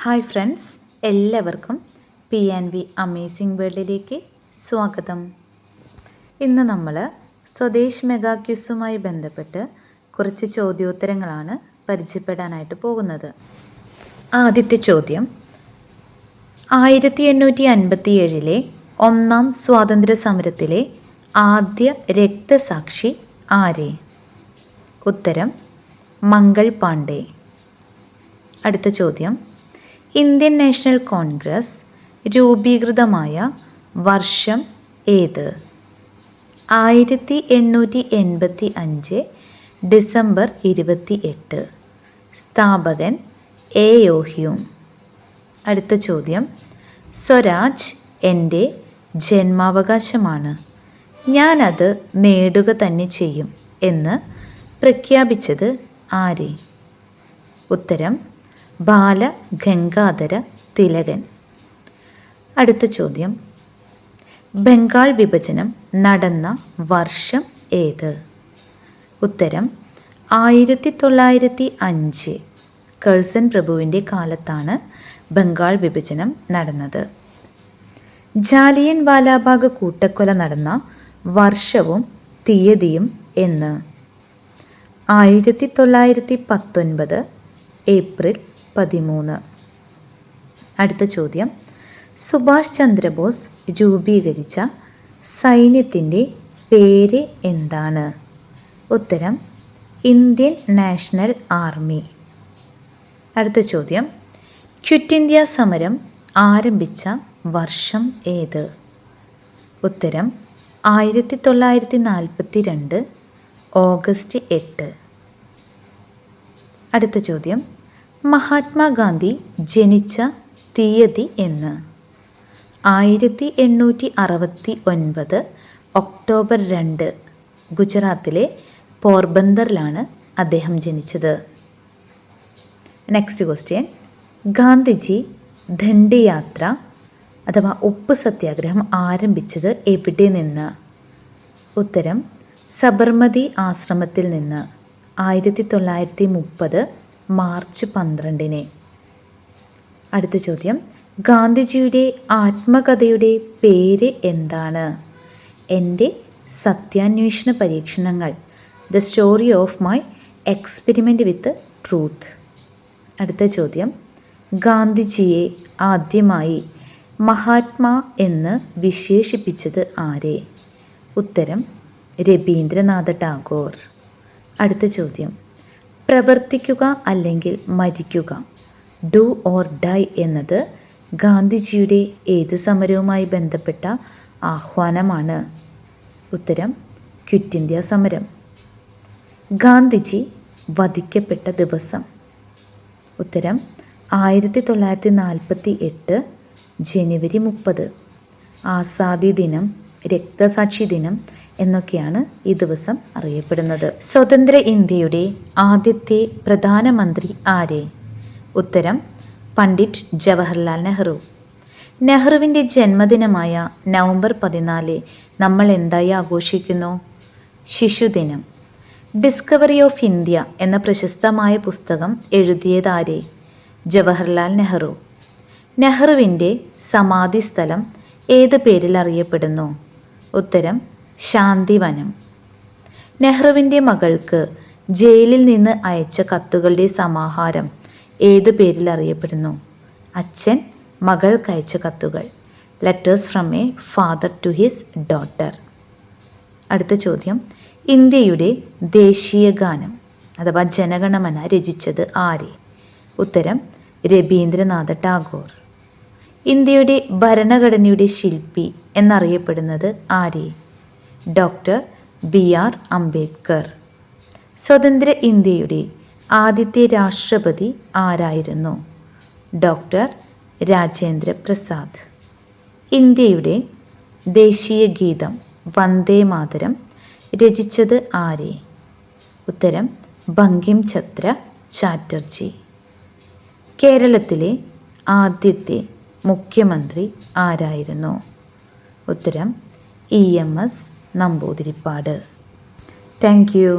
Hi friends, എല്ലാവർക്കും PNV amazing വേൾഡിലേക്ക് സ്വാഗതം. ഇന്ന് നമ്മൾ സ്വദേശ് മെഗാ ക്വിസുമായി ബന്ധപ്പെട്ട് കുറച്ച് ചോദ്യോത്തരങ്ങളാണ് പരിചയപ്പെടാനായിട്ട് പോകുന്നത്. ആദ്യത്തെ ചോദ്യം, 1857 ഒന്നാം സ്വാതന്ത്ര്യ സമരത്തിലെ ആദ്യ രക്തസാക്ഷി ആര്? ഉത്തരം മംഗൾ പാണ്ഡെ. അടുത്ത ചോദ്യം, ഇന്ത്യൻ നാഷണൽ കോൺഗ്രസ് രൂപീകൃതമായ വർഷം ഏത്? 1885 ഡിസംബർ 28. സ്ഥാപകൻ എ.ഒ. ഹ്യൂം. അടുത്ത ചോദ്യം, സ്വരാജ് എൻ്റെ ജന്മാവകാശമാണ്, ഞാനത് നേടുക തന്നെ ചെയ്യും എന്ന് പ്രഖ്യാപിച്ചത് ആര്? ഉത്തരം ബാലഗംഗാധര തിലകൻ. അടുത്ത ചോദ്യം, ബംഗാൾ വിഭജനം നടന്ന വർഷം ഏത്? ഉത്തരം 1905. കഴ്സൺ പ്രഭുവിൻ്റെ കാലത്താണ് ബംഗാൾ വിഭജനം നടന്നത്. ജാലിയൻ വാലാബാഗ് കൂട്ടക്കൊല നടന്ന വർഷവും തീയതിയും എന്ന്? 1919 ഏപ്രിൽ 13. അടുത്ത ചോദ്യം, സുഭാഷ് ചന്ദ്രബോസ് രൂപീകരിച്ച സൈന്യത്തിൻ്റെ പേര് എന്താണ്? ഉത്തരം ഇന്ത്യൻ നാഷണൽ ആർമി. അടുത്ത ചോദ്യം, ക്വിറ്റ് ഇന്ത്യ സമരം ആരംഭിച്ച വർഷം ഏത്? ഉത്തരം 1942 ഓഗസ്റ്റ് 8. അടുത്ത ചോദ്യം, മഹാത്മാഗാന്ധി ജനിച്ച തീയതി എന്ന്? 1869 ഒക്ടോബർ 2 ഗുജറാത്തിലെ പോർബന്ദറിലാണ് അദ്ദേഹം ജനിച്ചത്. നെക്സ്റ്റ് ക്വസ്റ്റ്യൻ, ഗാന്ധിജി ദണ്ഡിയാത്ര അഥവാ ഉപ്പ് സത്യാഗ്രഹം ആരംഭിച്ചത് എവിടെ നിന്ന്? ഉത്തരം സബർമതി ആശ്രമത്തിൽ നിന്ന് 1930 മാർച്ച് 12. അടുത്ത ചോദ്യം, ഗാന്ധിജിയുടെ ആത്മകഥയുടെ പേര് എന്താണ്? എൻ്റെ സത്യാന്വേഷണ പരീക്ഷണങ്ങൾ, the story of my experiment with truth. അടുത്ത ചോദ്യം, ഗാന്ധിജിയെ ആദ്യമായി മഹാത്മാ എന്ന് വിശേഷിപ്പിച്ചത് ആരെ? ഉത്തരം രവീന്ദ്രനാഥ ടാഗോർ. അടുത്ത ചോദ്യം, പ്രവർത്തിക്കുക അല്ലെങ്കിൽ മരിക്കുക, ഡു ഓർ ഡൈ എന്നത് ഗാന്ധിജിയുടെ ഏത് സമരവുമായി ബന്ധപ്പെട്ട ആഹ്വാനമാണ്? ഉത്തരം ക്വിറ്റ് ഇന്ത്യ സമരം. ഗാന്ധിജി വധിക്കപ്പെട്ട ദിവസം? ഉത്തരം 1948 ജനുവരി 30. ആസാദി ദിനം, രക്തസാക്ഷി ദിനം എന്നൊക്കെയാണ് ഈ ദിവസം അറിയപ്പെടുന്നത്. സ്വതന്ത്ര ഇന്ത്യയുടെ ആദ്യത്തെ പ്രധാനമന്ത്രി ആര്? ഉത്തരം പണ്ഡിറ്റ് ജവഹർലാൽ നെഹ്റു. നെഹ്റുവിൻ്റെ ജന്മദിനമായ നവംബർ 14 നമ്മൾ എന്തായി ആഘോഷിക്കുന്നു? ശിശുദിനം. ഡിസ്കവറി ഓഫ് ഇന്ത്യ എന്ന പ്രശസ്തമായ പുസ്തകം എഴുതിയതാര്? ജവഹർലാൽ നെഹ്റു. നെഹ്റുവിൻ്റെ സമാധി സ്ഥലം ഏത് പേരിൽ അറിയപ്പെടുന്നു? ഉത്തരം ശാന്തിവനം. നെഹ്റുവിൻ്റെ മകൾക്ക് ജയിലിൽ നിന്ന് അയച്ച കത്തുകളുടെ സമാഹാരം ഏത് പേരിൽ അറിയപ്പെടുന്നു? അച്ഛൻ മകൾക്ക് അയച്ച കത്തുകൾ, letters from a father to his daughter. അടുത്ത ചോദ്യം, ഇന്ത്യയുടെ ദേശീയ ഗാനം അഥവാ ജനഗണമന രചിച്ചത് ആര്? ഉത്തരം രവീന്ദ്രനാഥ ടാഗോർ. ഇന്ത്യയുടെ ഭരണഘടനയുടെ ശില്പി എന്നറിയപ്പെടുന്നത് ആര്? Doctor BR Ambedkar. സ്വതന്ത്ര ഇന്ത്യയുടെ ആദ്യത്തെ രാഷ്ട്രപതി ആരായിരുന്നു? ഡോക്ടർ രാജേന്ദ്ര പ്രസാദ്. ഇന്ത്യയുടെ ദേശീയ ഗീതം വന്ദേ മാതരം രചിച്ചത് ആര്? ഉത്തരം ബങ്കിം ചന്ദ്ര ചാറ്റർജി. കേരളത്തിലെ ആദ്യത്തെ മുഖ്യമന്ത്രി ആരായിരുന്നു? ഉത്തരം EMS നമ്പൂതിരിപ്പാട്. Thank you.